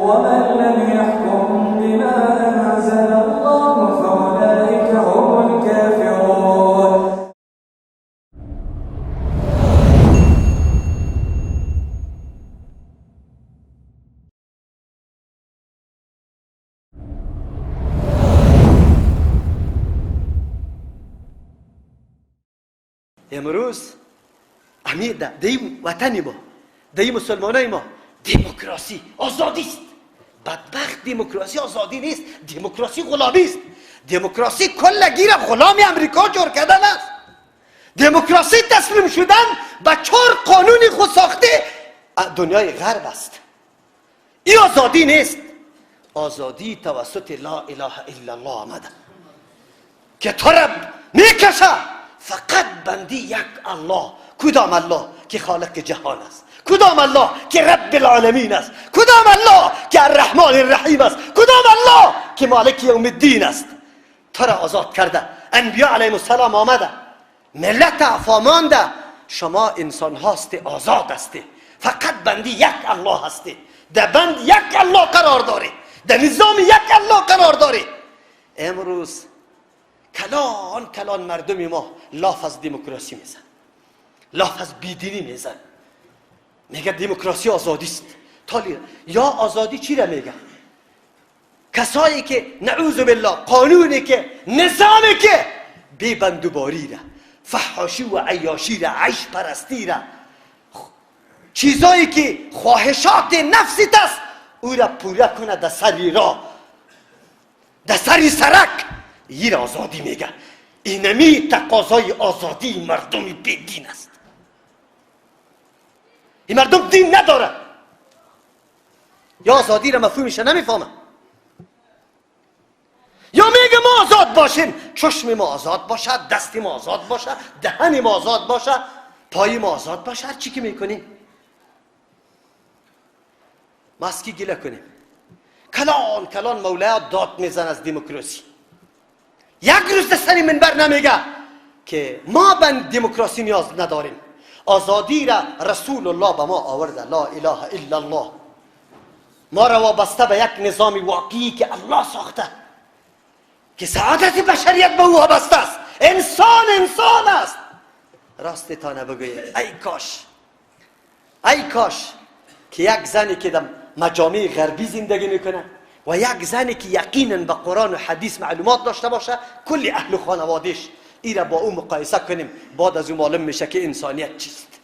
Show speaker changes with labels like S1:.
S1: ومن لم يحكم بما أنزل الله فأولئك هم الكافرون.
S2: امروز امیر دی وطن ما، دی مسلمانای ما دموکراسی آزادی است. بدبخت دموکراسی آزادی نیست، دموکراسی غلامی است. دموکراسی کلگی را غلام امریکا جور کردن است. دموکراسی تسلیم شدن به 4 قانون خود ساخته دنیای غرب است. این آزادی نیست. آزادی توسط لا اله الا الله آمده که تو را میکشه فقط بندی یک الله. کدام الله که خالق جهان است؟ کدام الله که رب العالمین است؟ کدام الله که الرحمن الرحیم است؟ کدام الله که مالک یوم الدین است؟ تو را آزاد کرده. انبیاء علیهم السلام آمده، ملت افامانده شما انسان هاست، آزاد هستی، فقط بندی یک الله هستی، در بند یک الله قرار داری، در نظام یک الله قرار داری. امروز کلان مردم ما لاف از دموکراسی میزن، لاف از بیدینی میزن، میگه دموکراسی آزادی است. یا آزادی چی را میگه؟ کسایی که نعوذ بالله قانونی که نظامی که بی بندوباری را، فحاشی و عیاشی را، عیش پرستی را، چیزایی که خواهشات نفسی است او را پورا کنه در سری را، در سری سرک. این آزادی میگه. اینمی تقاضای آزادی مردم بیدین است. این مردم دین نداره، یا آزادی را مفهومش نمیفهمه، یا میگه ما آزاد باشیم، چشم ما آزاد باشه، دست ما آزاد باشه، دهن ما آزاد باشه، پای ما آزاد باشه. هر چی که میکنیم ما از کی گله کنیم؟ کلان مولای داد میزن از دموکراسی. یک روز سری منبر نمیگه که ما به دموکراسی نیاز نداریم. آزادی را رسول الله به ما آورده، لا اله الا الله. ما را وابسته به یک نظام واقعی که الله ساخته، که سعادت بشریت به او وابسته است. انسان است. راست تانه بگوید ای کاش که یک زنی که در مجامع غربی زندگی میکنه و یک زنی که یقینا به قرآن و حدیث معلومات داشته باشه، کل اهل خانوادهش این را با او مقایسه کنیم، بعد از او معلوم میشه که انسانیت چیست.